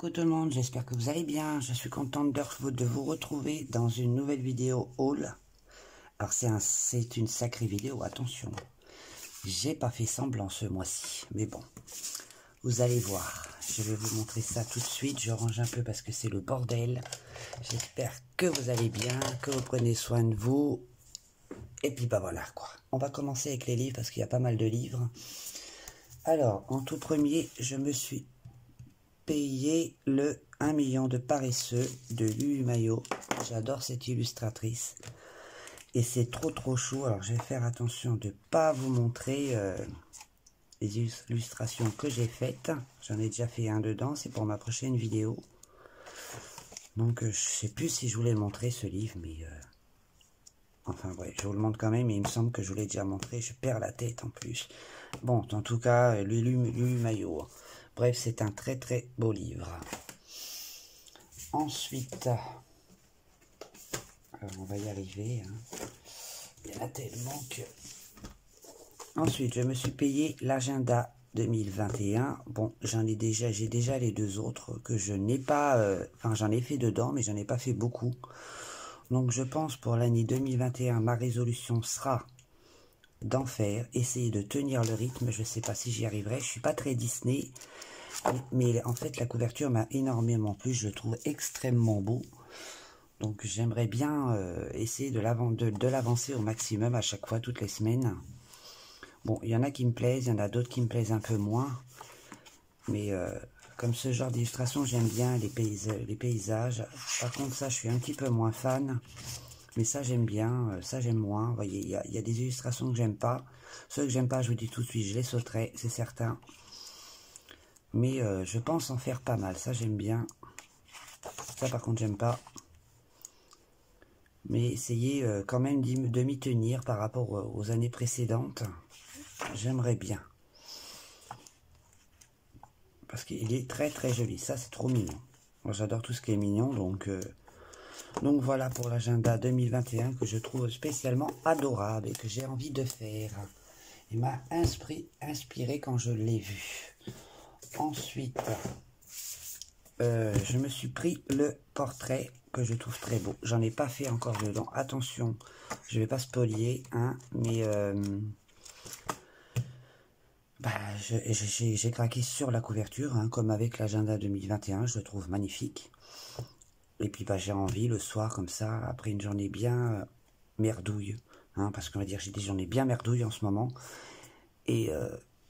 Coucou tout le monde, j'espère que vous allez bien. Je suis contente de vous retrouver dans une nouvelle vidéo haul. Alors c'est une sacrée vidéo, attention. J'ai pas fait semblant ce mois-ci, mais bon. Vous allez voir, je vais vous montrer ça tout de suite. Je range un peu parce que c'est le bordel. J'espère que vous allez bien, que vous prenez soin de vous. Et puis bah voilà quoi. On va commencer avec les livres parce qu'il y a pas mal de livres. Alors, en tout premier, je me suis payé le 1 million de paresseux de Lulu Maillot. J'adore cette illustratrice. Et c'est trop chou. Alors, je vais faire attention de ne pas vous montrer les illustrations que j'ai faites. J'en ai déjà fait un dedans. C'est pour ma prochaine vidéo. Donc, je sais plus si je voulais montrer ce livre, mais... Enfin, ouais, je vous le montre quand même, mais il me semble que je vous l'ai déjà montré. Je perds la tête en plus. Bon, en tout cas, Lulu Maillot. Bref, c'est un très beau livre. Ensuite, alors on va y arriver. Hein. Il y en a tellement que... Ensuite, je me suis payé l'agenda 2021. Bon, j'ai déjà les deux autres que je n'ai pas... Enfin, j'en ai fait dedans, mais j'en ai pas fait beaucoup. Donc, je pense pour l'année 2021, ma résolution sera d'en faire, essayer de tenir le rythme. Je ne sais pas si j'y arriverai. Je suis pas très Disney. Mais en fait, la couverture m'a énormément plu. Je le trouve extrêmement beau. Donc, j'aimerais bien essayer de l'avancer au maximum à chaque fois, toutes les semaines. Bon, il y en a qui me plaisent, il y en a d'autres qui me plaisent un peu moins. Mais comme ce genre d'illustration, j'aime bien les paysages. Par contre, ça, je suis un petit peu moins fan. Mais ça, j'aime bien. Ça, j'aime moins. Vous voyez, il y a des illustrations que j'aime pas. Ceux que j'aime pas, je vous dis tout de suite, je les sauterai, c'est certain. Mais je pense en faire pas mal. Ça, j'aime bien. Ça, par contre, j'aime pas. Mais essayez quand même de m'y tenir par rapport aux années précédentes. J'aimerais bien. Parce qu'il est très joli. Ça, c'est trop mignon. Moi, j'adore tout ce qui est mignon. Donc voilà pour l'agenda 2021 que je trouve spécialement adorable et que j'ai envie de faire. Il m'a inspiré quand je l'ai vu. Ensuite, je me suis pris le portrait que je trouve très beau. J'en ai pas fait encore dedans. Attention, je vais pas spolier, hein, mais j'ai craqué sur la couverture, hein, comme avec l'agenda 2021. Je le trouve magnifique. Et puis bah, j'ai envie le soir comme ça, après une journée bien merdouille, hein, parce qu'on va dire j'ai des journées bien merdouilles en ce moment. Et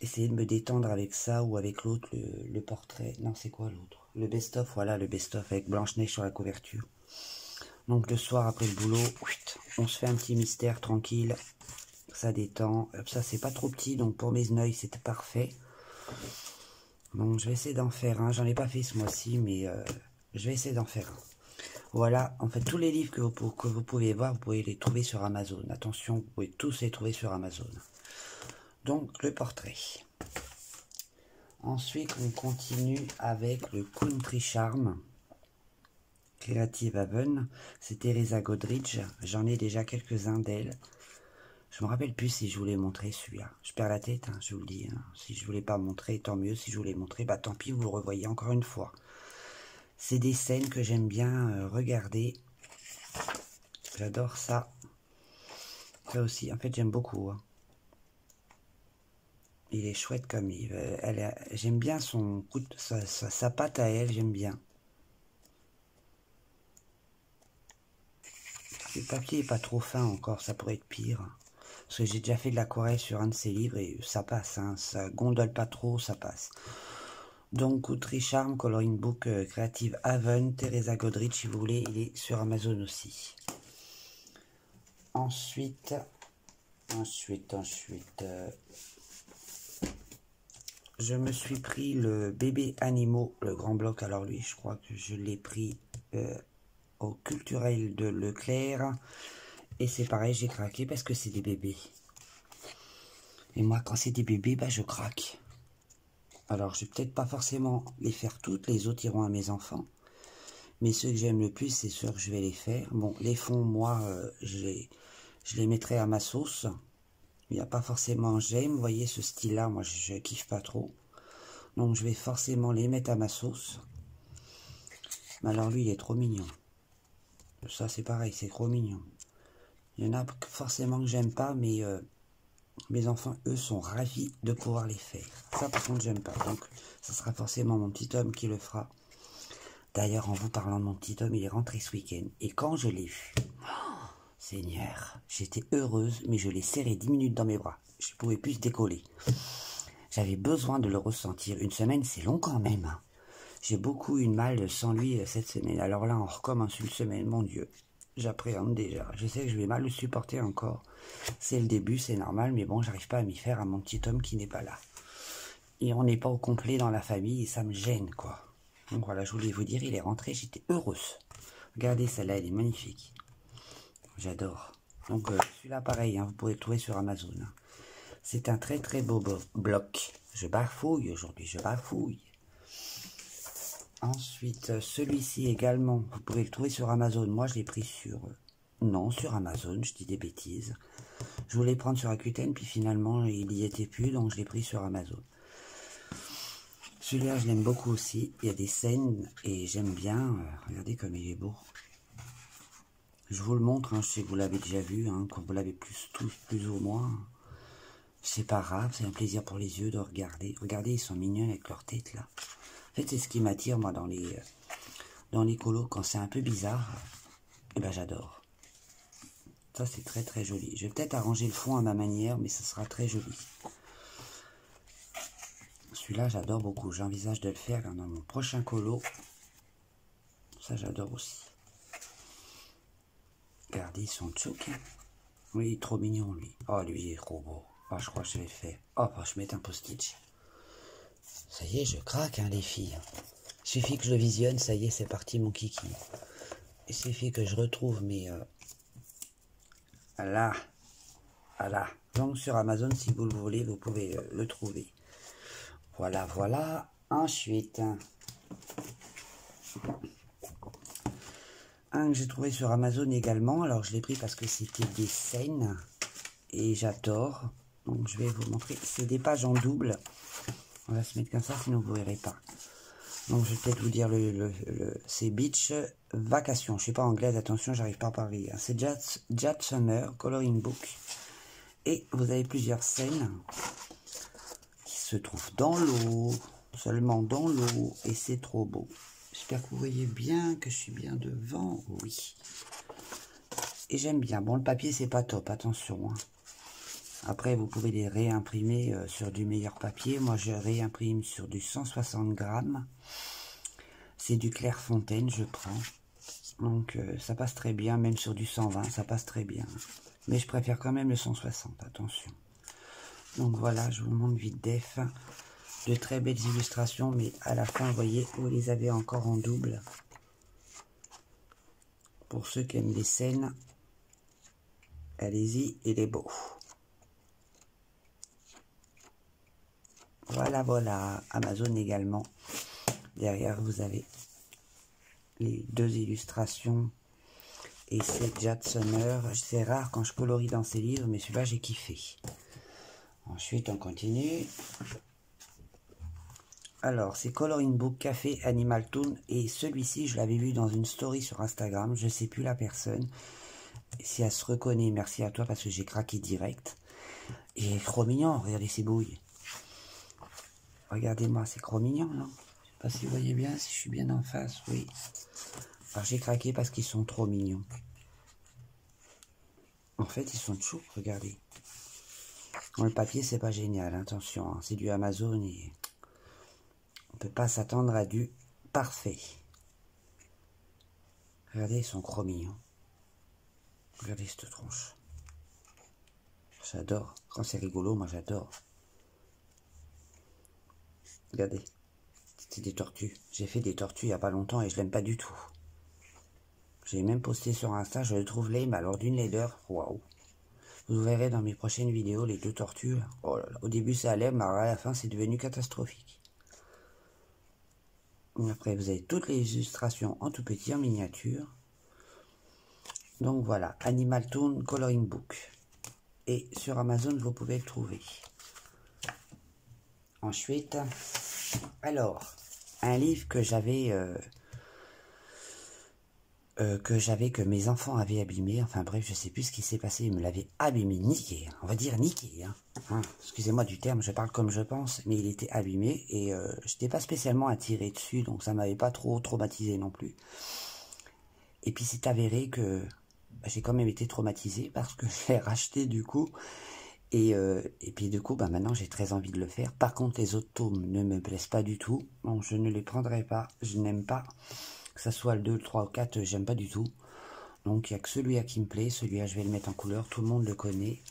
essayer de me détendre avec ça ou avec l'autre, le portrait. Non, c'est quoi l'autre? Le best-of, voilà, le best-of avec Blanche-Neige sur la couverture. Donc le soir après le boulot, on se fait un petit mystère tranquille. Ça détend. Ça, c'est pas trop petit, donc pour mes yeux, c'était parfait. Donc je vais essayer d'en faire un. J'en ai pas fait ce mois-ci, mais je vais essayer d'en faire un. Voilà, en fait, tous les livres que vous pouvez voir, vous pouvez les trouver sur Amazon. Attention, vous pouvez tous les trouver sur Amazon. Donc, le portrait. Ensuite, on continue avec le Country Charm. Creative Haven. C'est Teresa Godridge. J'en ai déjà quelques-uns d'elle. Je me rappelle plus si je voulais montrer celui-là. Je perds la tête, hein, je vous le dis. Hein. Si je voulais pas montrer, tant mieux. Si je voulais montrer, bah tant pis, vous le revoyez encore une fois. C'est des scènes que j'aime bien regarder. J'adore ça. Ça aussi, en fait, j'aime beaucoup. Hein. Il est chouette comme il. J'aime bien son coup de, sa patte à elle, j'aime bien. Le papier est pas trop fin encore, ça pourrait être pire. Parce que j'ai déjà fait de l'aquarelle sur un de ses livres et ça passe, hein, ça gondole pas trop, ça passe. Donc, Country Charm, Coloring Book Creative Haven, Teresa Godridge, si vous voulez, il est sur Amazon aussi. Ensuite, je me suis pris le bébé animaux, le grand bloc. Alors lui, je crois que je l'ai pris au culturel de Leclerc. Et c'est pareil, j'ai craqué parce que c'est des bébés. Et moi, quand c'est des bébés, bah, je craque. Alors, je vais peut-être pas forcément les faire toutes. Les autres iront à mes enfants. Mais ceux que j'aime le plus, c'est ceux que je vais les faire. Bon, les fonds, moi, je les mettrai à ma sauce. Il n'y a pas forcément j'aime. Vous voyez, ce style-là, moi, je kiffe pas trop. Donc, je vais forcément les mettre à ma sauce. Mais alors lui, il est trop mignon. Ça, c'est pareil, c'est trop mignon. Il y en a forcément que j'aime pas, mais mes enfants, eux, sont ravis de pouvoir les faire. Ça, par contre, j'aime pas. Donc, ça sera forcément mon petit homme qui le fera. D'ailleurs, en vous parlant de mon petit homme, il est rentré ce week-end. Et quand je l'ai vu, oh, Seigneur, j'étais heureuse, mais je l'ai serré 10 minutes dans mes bras. Je ne pouvais plus se décoller. J'avais besoin de le ressentir. Une semaine, c'est long quand même. Hein. J'ai beaucoup eu de mal sans lui cette semaine. Alors là, on recommence une semaine, mon Dieu. J'appréhende déjà. Je sais que je vais mal le supporter encore. C'est le début, c'est normal, mais bon, j'arrive pas à m'y faire à mon petit homme qui n'est pas là. Et on n'est pas au complet dans la famille et ça me gêne, quoi. Donc voilà, je voulais vous dire, il est rentré, j'étais heureuse. Regardez, celle-là, elle est magnifique. J'adore. Donc celui-là, pareil, hein, vous pouvez le trouver sur Amazon. C'est un très très beau bloc. Je bafouille aujourd'hui, je bafouille. Ensuite, celui-ci également, vous pouvez le trouver sur Amazon. Moi, je l'ai pris sur... non, sur Amazon, je dis des bêtises. Je voulais prendre sur Rakuten, puis finalement, il n'y était plus, donc je l'ai pris sur Amazon. Celui-là, je l'aime beaucoup aussi. Il y a des scènes, et j'aime bien. Regardez comme il est beau. Je vous le montre, hein, je sais que vous l'avez déjà vu, hein, quand vous l'avez plus ou moins. C'est pas grave, c'est un plaisir pour les yeux de regarder. Regardez, ils sont mignons avec leur tête, là. En fait, c'est ce qui m'attire, moi, dans les colos, quand c'est un peu bizarre, et ben j'adore. Ça, c'est très très joli. Je vais peut-être arranger le fond à ma manière, mais ça sera très joli. Celui-là, j'adore beaucoup. J'envisage de le faire dans mon prochain colo. Ça, j'adore aussi. Regardez son tchouk. Oui, il est trop mignon, lui. Oh, lui, il est trop beau. Oh, je crois que je vais le faire. Oh, je vais mettre un post-it. Ça y est, je craque, hein, les filles. Il suffit que je le visionne, ça y est, c'est parti, mon kiki. Il suffit que je retrouve mes... Là. Voilà. Donc, sur Amazon, si vous le voulez, vous pouvez le trouver. Voilà, voilà. Ensuite, un que j'ai trouvé sur Amazon également. Alors, je l'ai pris parce que c'était des scènes. Et j'adore. Donc, je vais vous montrer. C'est des pages en double. On va se mettre comme ça, sinon vous ne verrez pas. Donc, je vais peut-être vous dire c'est Beach Vacations. Je ne suis pas anglaise, attention, j'arrive pas à parler. C'est Jad Summer, Coloring Book. Et vous avez plusieurs scènes qui se trouvent dans l'eau, seulement dans l'eau. Et c'est trop beau. J'espère que vous voyez bien, que je suis bien devant. Oui. Et j'aime bien. Bon, le papier, c'est pas top, attention. Hein. Après, vous pouvez les réimprimer sur du meilleur papier. Moi, je réimprime sur du 160 grammes. C'est du Clairefontaine, je prends. Donc, ça passe très bien. Même sur du 120, ça passe très bien. Mais je préfère quand même le 160, attention. Donc, voilà, je vous montre vite def. De très belles illustrations, mais à la fin, vous voyez, vous les avez encore en double. Pour ceux qui aiment les scènes, allez-y, il est beau. Voilà, voilà, Amazon également. Derrière, vous avez les deux illustrations. Et c'est Jad Summer. C'est rare quand je colorie dans ces livres, mais celui-là, j'ai kiffé. Ensuite, on continue. Alors, c'est Coloring Book Café Animal Toon. Et celui-ci, je l'avais vu dans une story sur Instagram. Je ne sais plus la personne. Si elle se reconnaît, merci à toi parce que j'ai craqué direct. Et trop mignon, regardez ces bouilles. Regardez-moi, c'est trop mignon, non? Je sais pas si vous voyez bien, si je suis bien en face, oui. Alors j'ai craqué parce qu'ils sont trop mignons. En fait, ils sont choups, regardez. Bon, le papier, c'est pas génial, attention, hein, c'est du Amazon et on peut pas s'attendre à du parfait. Regardez, ils sont trop mignons. Regardez cette tronche. J'adore. Quand c'est rigolo, moi j'adore. Regardez, c'est des tortues. J'ai fait des tortues il n'y a pas longtemps et je l'aime pas du tout. J'ai même posté sur Insta, je le trouve laid, mais alors d'une laideur, waouh. Vous verrez dans mes prochaines vidéos les deux tortues. Oh là là. Au début ça allait, mais à la fin c'est devenu catastrophique. Et après vous avez toutes les illustrations en tout petit, en miniature. Donc voilà, Animal Toon Coloring Book. Et sur Amazon vous pouvez le trouver. Ensuite, alors, un livre que j'avais que mes enfants avaient abîmé. Enfin bref, je sais plus ce qui s'est passé. Ils me l'avaient abîmé, niqué. On va dire niqué. Hein. Excusez-moi du terme, je parle comme je pense, mais il était abîmé et je n'étais pas spécialement attiré dessus, donc ça m'avait pas trop traumatisé non plus. Et puis c'est avéré que j'ai quand même été traumatisé parce que je l'ai racheté du coup. Et puis du coup, maintenant j'ai très envie de le faire. Par contre, les autres tomes ne me plaisent pas du tout. Bon, je ne les prendrai pas. Je n'aime pas. Que ça soit le 2, le 3 ou 4, j'aime pas du tout. Donc il n'y a que celui-là qui me plaît. Celui-là, je vais le mettre en couleur. Tout le monde le connaît.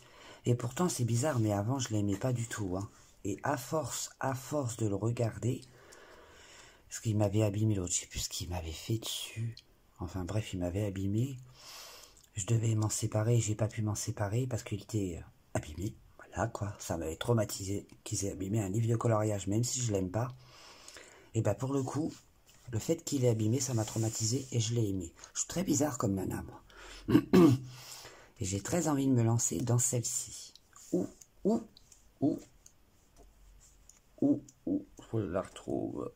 Et pourtant, c'est bizarre, mais avant, je l'aimais pas du tout. Hein. Et à force de le regarder, parce qu'il m'avait abîmé l'autre, je sais plus ce qu'il m'avait fait dessus. Enfin bref, il m'avait abîmé. Je devais m'en séparer. J'ai pas pu m'en séparer parce qu'il était abîmé. Voilà quoi, ça m'avait traumatisé qu'ils aient abîmé un livre de coloriage, même si je l'aime pas. Et ben pour le coup, le fait qu'il ait abîmé, ça m'a traumatisé et je l'ai aimé. Je suis très bizarre comme nana, moi. Et j'ai très envie de me lancer dans celle-ci. Où je la retrouve.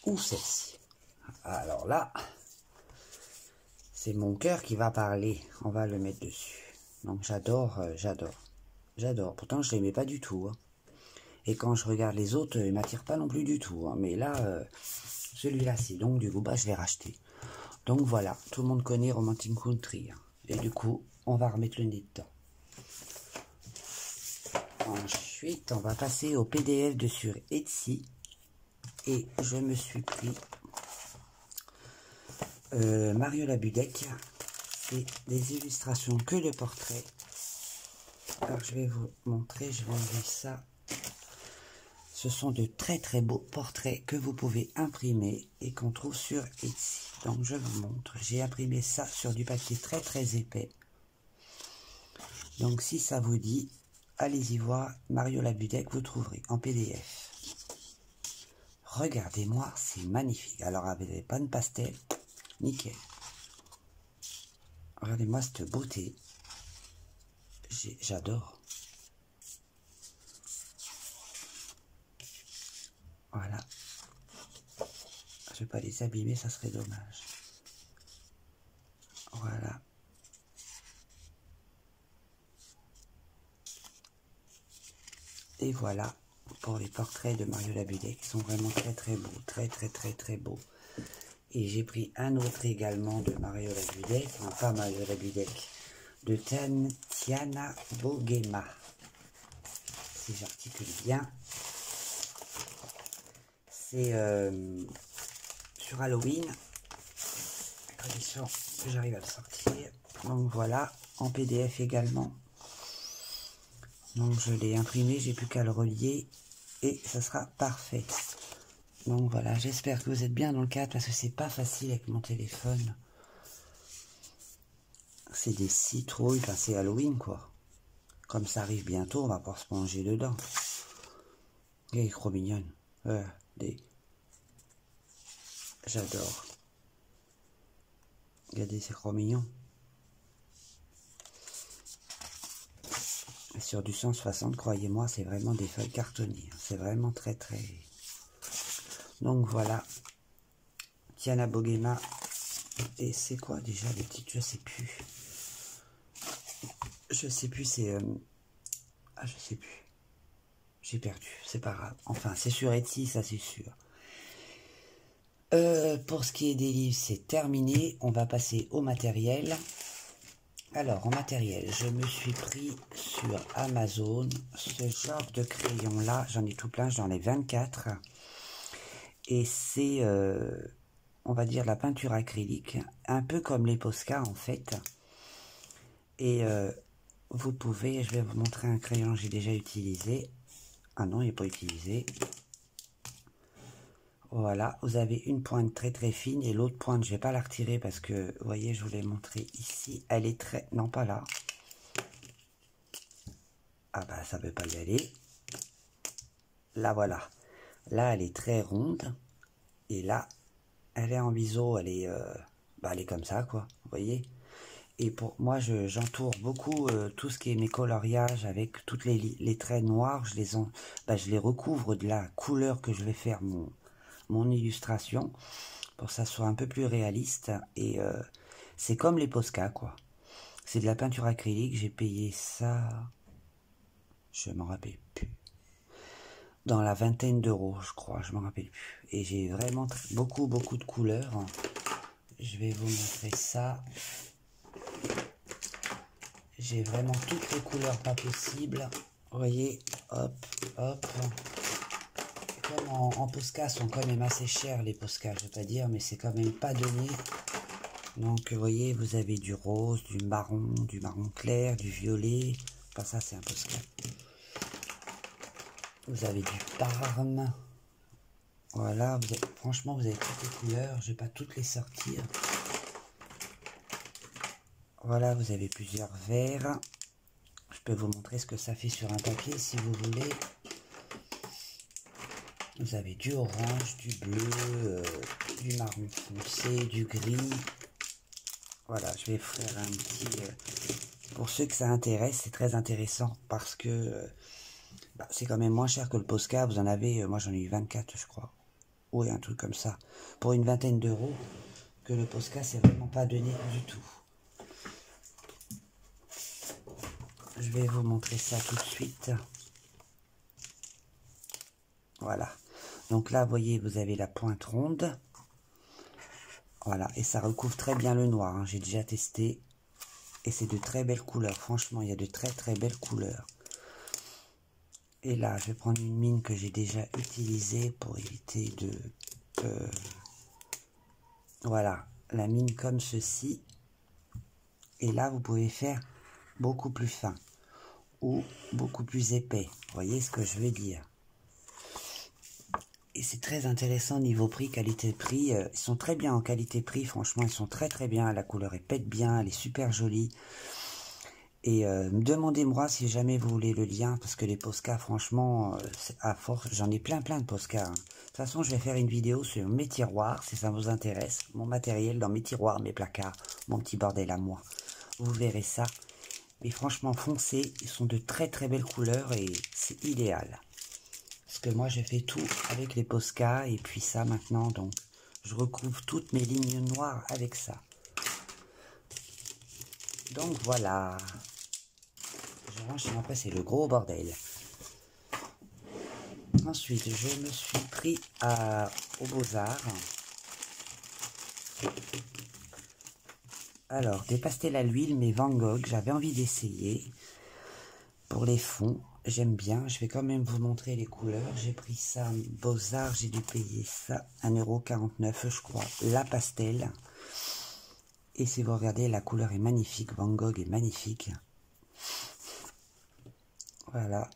Où celle-ci? Alors là, c'est mon cœur qui va parler. On va le mettre dessus. Donc j'adore. Pourtant, je l'aimais pas du tout. Hein. Et quand je regarde les autres, ils m'attirent pas non plus du tout. Hein. Mais là, celui-là, si. Donc du coup, je l'ai racheté. Donc voilà, tout le monde connaît Romantic Country. Hein. Et du coup, on va remettre le nez dedans. Ensuite, on va passer au PDF de sur Etsy. Et je me suis pris Mariola Budek. C'est des illustrations que le portrait. Alors je vais vous montrer, je vais enlever ça. Ce sont de très très beaux portraits que vous pouvez imprimer et qu'on trouve sur Etsy. Donc je vous montre, j'ai imprimé ça sur du papier très très épais. Donc si ça vous dit, allez-y voir, Mariola Budek, vous trouverez en PDF. Regardez-moi, c'est magnifique. Alors avec des pannes pastel, nickel. Regardez-moi cette beauté. J'adore. Voilà. Je vais pas les abîmer, ça serait dommage. Voilà. Et voilà pour les portraits de Mariola Budek qui sont vraiment très très beaux, très beaux. Et j'ai pris un autre également de Mariola Budek, enfin pas Mariola Budek, de Tiana Bogema. Si j'articule bien. C'est sur Halloween, à condition que j'arrive à le sortir. Donc voilà, en PDF également. Donc je l'ai imprimé, j'ai plus qu'à le relier et ça sera parfait. Donc voilà, j'espère que vous êtes bien dans le cadre parce que c'est pas facile avec mon téléphone. C'est des citrouilles, enfin c'est Halloween quoi. Comme ça arrive bientôt, on va pouvoir se plonger dedans. Elle est trop mignonne. J'adore. Regardez, c'est trop mignon. Et sur du 160, croyez-moi, c'est vraiment des feuilles cartonnées. C'est vraiment très. Donc voilà. Tiana Bogema. Et c'est quoi déjà le titre? Je sais plus. C'est... Ah, je sais plus. J'ai perdu, c'est pas grave. Enfin, c'est sur Etsy, ça c'est sûr. Pour ce qui est des livres, c'est terminé. On va passer au matériel. Alors, en matériel, je me suis pris sur Amazon ce genre de crayon-là. J'en ai tout plein, j'en ai 24. Et c'est, on va dire, la peinture acrylique. Un peu comme les Posca, en fait. Et vous pouvez, je vais vous montrer un crayon que j'ai déjà utilisé. Ah non, il n'est pas utilisé. Voilà, vous avez une pointe très fine et l'autre pointe, je vais pas la retirer parce que, vous voyez, je vous l'ai montré ici. Elle est très... Non, pas là. Ah bah, ça peut pas y aller. Là, voilà. Là, elle est très ronde. Et là, elle est en biseau. Elle est, elle est comme ça, quoi. Vous voyez? Et pour moi, j'entoure beaucoup tout ce qui est mes coloriages avec toutes les traits noirs. Je les recouvre de la couleur que je vais faire mon illustration. pour que ça soit un peu plus réaliste. Et c'est comme les Posca, quoi. C'est de la peinture acrylique, j'ai payé ça, je m'en rappelle plus, dans la vingtaine d'euros, je crois, je m'en rappelle plus. Et j'ai vraiment beaucoup de couleurs. Je vais vous montrer ça. J'ai vraiment toutes les couleurs pas possibles. Vous voyez, hop, hop. Comme en Posca, sont quand même assez chers les Posca, je vais pas dire, mais c'est quand même pas donné. Donc vous voyez, vous avez du rose, du marron clair, du violet. Enfin ça c'est un Posca. Vous avez du Parme. Voilà, franchement vous avez toutes les couleurs, je vais pas toutes les sortir. Voilà, vous avez plusieurs verres. Je peux vous montrer ce que ça fait sur un papier si vous voulez. Vous avez du orange, du bleu, du marron foncé, du gris. Voilà, je vais faire un petit... pour ceux que ça intéresse, c'est très intéressant parce que c'est quand même moins cher que le Posca. Vous en avez, moi j'en ai eu 24 je crois. Oui, un truc comme ça. Pour une vingtaine d'euros, que le Posca c'est vraiment pas donné du tout. Je vais vous montrer ça tout de suite. Voilà. Donc là, vous voyez, vous avez la pointe ronde. Voilà, et ça recouvre très bien le noir, hein. J'ai déjà testé. Et c'est de très belles couleurs. Franchement, il y a de très belles couleurs. Et là, je vais prendre une mine que j'ai déjà utilisée pour éviter de... voilà, la mine comme ceci. Et là, vous pouvez faire beaucoup plus fin ou beaucoup plus épais. Vous voyez ce que je veux dire? Et c'est très intéressant niveau prix, qualité-prix. Ils sont très bien en qualité-prix, franchement, ils sont très bien. La couleur, elle pète bien, elle est super jolie. Et demandez-moi si jamais vous voulez le lien, parce que les Posca, franchement, à force, j'en ai plein de Posca. Hein. De toute façon, je vais faire une vidéo sur mes tiroirs, si ça vous intéresse. Mon matériel dans mes tiroirs, mes placards, mon petit bordel à moi. Vous verrez ça. Mais franchement, foncez, ils sont de très belles couleurs et c'est idéal. Parce que moi, j'ai fait tout avec les Posca et puis ça maintenant, donc je recouvre toutes mes lignes noires avec ça. Donc voilà. Je range, après c'est le gros bordel. Ensuite, je me suis pris aux Beaux-Arts. Alors, des pastels à l'huile, mais Van Gogh, j'avais envie d'essayer. Pour les fonds, j'aime bien. Je vais quand même vous montrer les couleurs. J'ai pris ça Beaux-Arts, j'ai dû payer ça 1,49 € je crois. La pastel. Et si vous regardez, la couleur est magnifique. Van Gogh est magnifique. Voilà.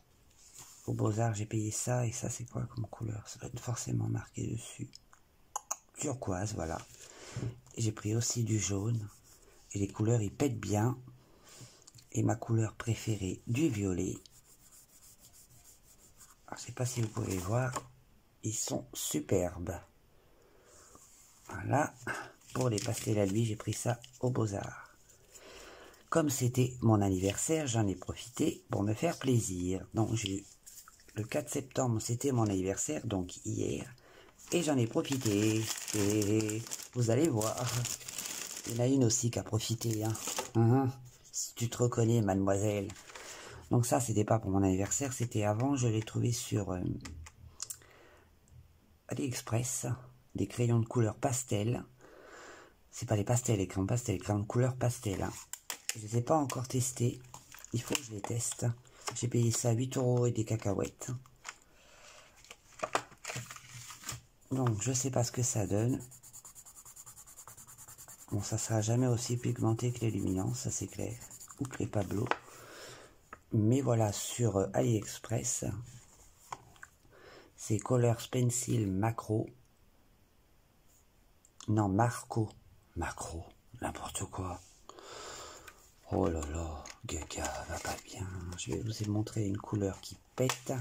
Au Beaux-Arts, j'ai payé ça. Et ça, c'est quoi comme couleur? Ça doit être forcément marqué dessus. Turquoise, voilà. J'ai pris aussi du jaune. Et les couleurs, ils pètent bien. Et ma couleur préférée, du violet. Alors, je ne sais pas si vous pouvez voir. Ils sont superbes. Voilà. Pour les pastels à l'huile, j'ai pris ça au Beaux-Arts. Comme c'était mon anniversaire, j'en ai profité pour me faire plaisir. Donc j'ai eu le 4 septembre, c'était mon anniversaire, donc hier. Et j'en ai profité. Et vous allez voir. Il y en a une aussi qui a profité. Hein. Si tu te reconnais, mademoiselle. Donc ça, c'était pas pour mon anniversaire, c'était avant. Je l'ai trouvé sur AliExpress. Des crayons de couleur pastel. C'est pas les pastels, les crayons pastel, les crayons de couleur pastel. Hein. Je ne les ai pas encore testés. Il faut que je les teste. J'ai payé ça 8 € et des cacahuètes. Donc, je ne sais pas ce que ça donne. Bon, ça ne sera jamais aussi pigmenté que les luminants, ça c'est clair. Ou que les Pablo. Mais voilà, sur AliExpress, c'est Colors Pencil Macro. Non, Marco. Macro, n'importe quoi. Oh là là, Gaga, va pas bien. Je vais vous montrer une couleur qui pète.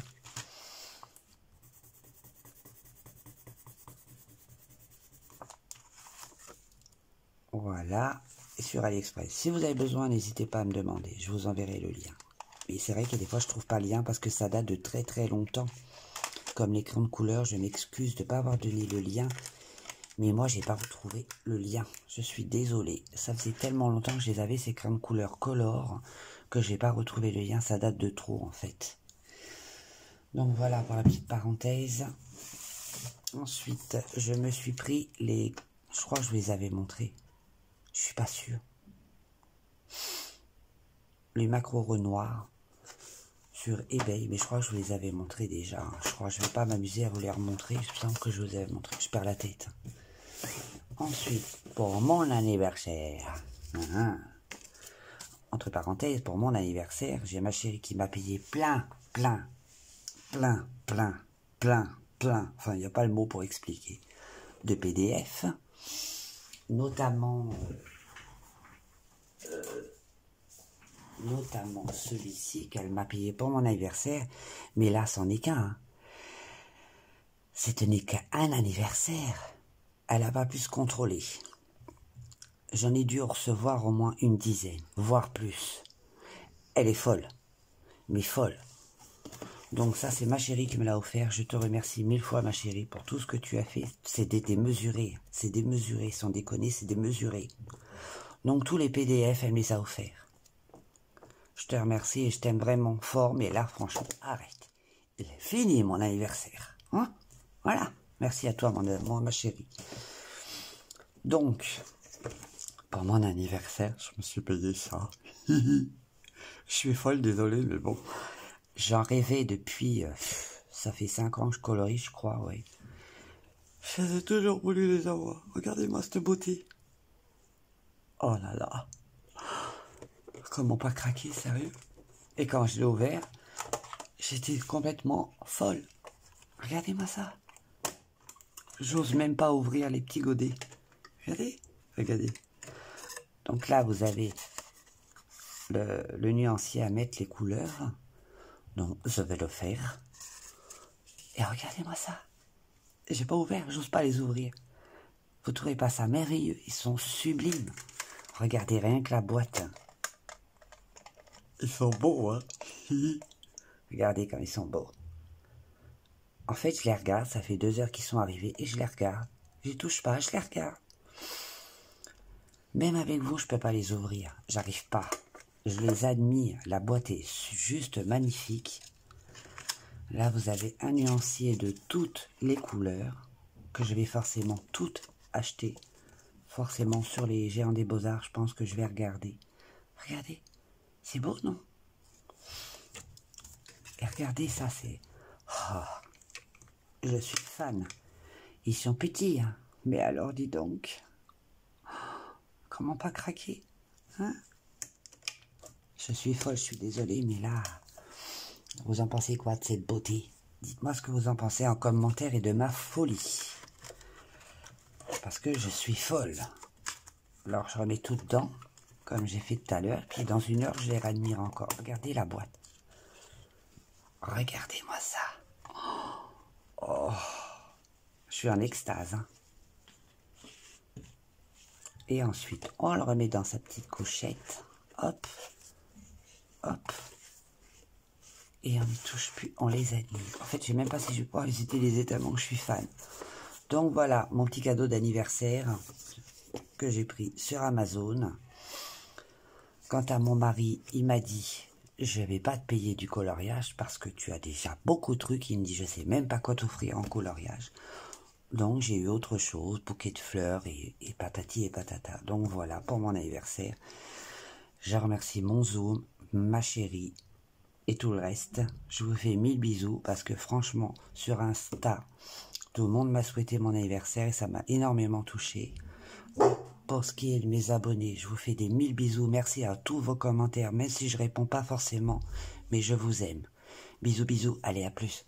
Voilà, et sur AliExpress. Si vous avez besoin, n'hésitez pas à me demander, je vous enverrai le lien. Mais c'est vrai que des fois, je trouve pas le lien parce que ça date de très longtemps. Comme l'écran de couleur, je m'excuse de ne pas avoir donné le lien. Mais moi, j'ai pas retrouvé le lien. Je suis désolée. Ça faisait tellement longtemps que je les avais, ces crayons de couleur color, que j'ai pas retrouvé le lien. Ça date de trop, en fait. Donc voilà pour la petite parenthèse. Ensuite, je me suis pris les... Je crois que je vous les avais montrés. Je suis pas sûre. Les macros Renoir sur eBay, mais je crois que je vous les avais montrés déjà. Je crois que je vais pas m'amuser à vous les remontrer. Il me semble que je vous avais montré. Je perds la tête. Ensuite, pour mon anniversaire, entre parenthèses, pour mon anniversaire, j'ai ma chérie qui m'a payé plein, enfin il n'y a pas le mot pour expliquer, de PDF, notamment celui-ci qu'elle m'a payé pour mon anniversaire, mais là c'en est qu'un. Hein. Ce n'est qu'un anniversaire. Elle n'a pas pu se contrôler. J'en ai dû recevoir au moins une dizaine, voire plus. Elle est folle, mais folle. Donc ça, c'est ma chérie qui me l'a offert. Je te remercie 1000 fois, ma chérie, pour tout ce que tu as fait. C'est démesuré. C'est démesuré, sans déconner, c'est démesuré. Donc tous les PDF, elle me les a offerts. Je te remercie et je t'aime vraiment fort. Mais là, franchement, arrête. Il est fini, mon anniversaire. Hein? Voilà. Merci à toi, ma chérie. Donc, pour mon anniversaire, je me suis payé ça. Je suis folle, désolé, mais bon. J'en rêvais depuis... ça fait 5 ans que je colorie, je crois, oui. J'avais toujours voulu les avoir. Regardez-moi cette beauté. Oh là là. Comment pas craquer, sérieux? Et quand je l'ai ouvert, j'étais complètement folle. Regardez-moi ça. J'ose même pas ouvrir les petits godets. Regardez, regardez. Donc là, vous avez le nuancier à mettre les couleurs. Donc, je vais le faire. Et regardez-moi ça. J'ai pas ouvert, j'ose pas les ouvrir. Vous trouvez pas ça merveilleux? Ils sont sublimes. Regardez rien que la boîte. Ils sont beaux, hein? Regardez comme ils sont beaux. En fait, je les regarde, ça fait 2 heures qu'ils sont arrivés et je les regarde. Je les touche pas, je les regarde. Même avec vous, je peux pas les ouvrir. J'arrive pas. Je les admire. La boîte est juste magnifique. Là, vous avez un nuancier de toutes les couleurs que je vais forcément toutes acheter. Forcément, sur les géants des beaux-arts, je pense que je vais regarder. Regardez. C'est beau, non? Et regardez, ça, c'est... Oh, je suis fan. Ils sont petits, hein. Mais alors, dis donc. Oh, comment pas craquer, hein? Je suis folle, je suis désolée, mais là... Vous en pensez quoi de cette beauté? Dites-moi ce que vous en pensez en commentaire et de ma folie. Parce que je suis folle. Alors, je remets tout dedans, comme j'ai fait tout à l'heure. Puis, dans 1 heure, je les admire encore. Regardez la boîte. Regardez-moi ça. Oh, je suis en extase. Hein. Et ensuite, on le remet dans sa petite couchette. Hop. Hop. Et on n'y touche plus, on les admire. En fait, je sais même pas si je vais pouvoir les utiliser tellement que je suis fan. Donc voilà, mon petit cadeau d'anniversaire que j'ai pris sur Amazon. Quant à mon mari, il m'a dit, je vais pas te payer du coloriage parce que tu as déjà beaucoup de trucs. Il me dit, je sais même pas quoi t'offrir en coloriage. Donc j'ai eu autre chose, bouquet de fleurs et patati et patata. Donc voilà, pour mon anniversaire, je remercie mon Zoom, ma chérie, et tout le reste. Je vous fais 1000 bisous parce que franchement, sur Insta, tout le monde m'a souhaité mon anniversaire et ça m'a énormément touché. Pour ce qui est de mes abonnés, je vous fais des 1000 bisous. Merci à tous vos commentaires, même si je réponds pas forcément, mais je vous aime. Bisous, bisous. Allez, à plus.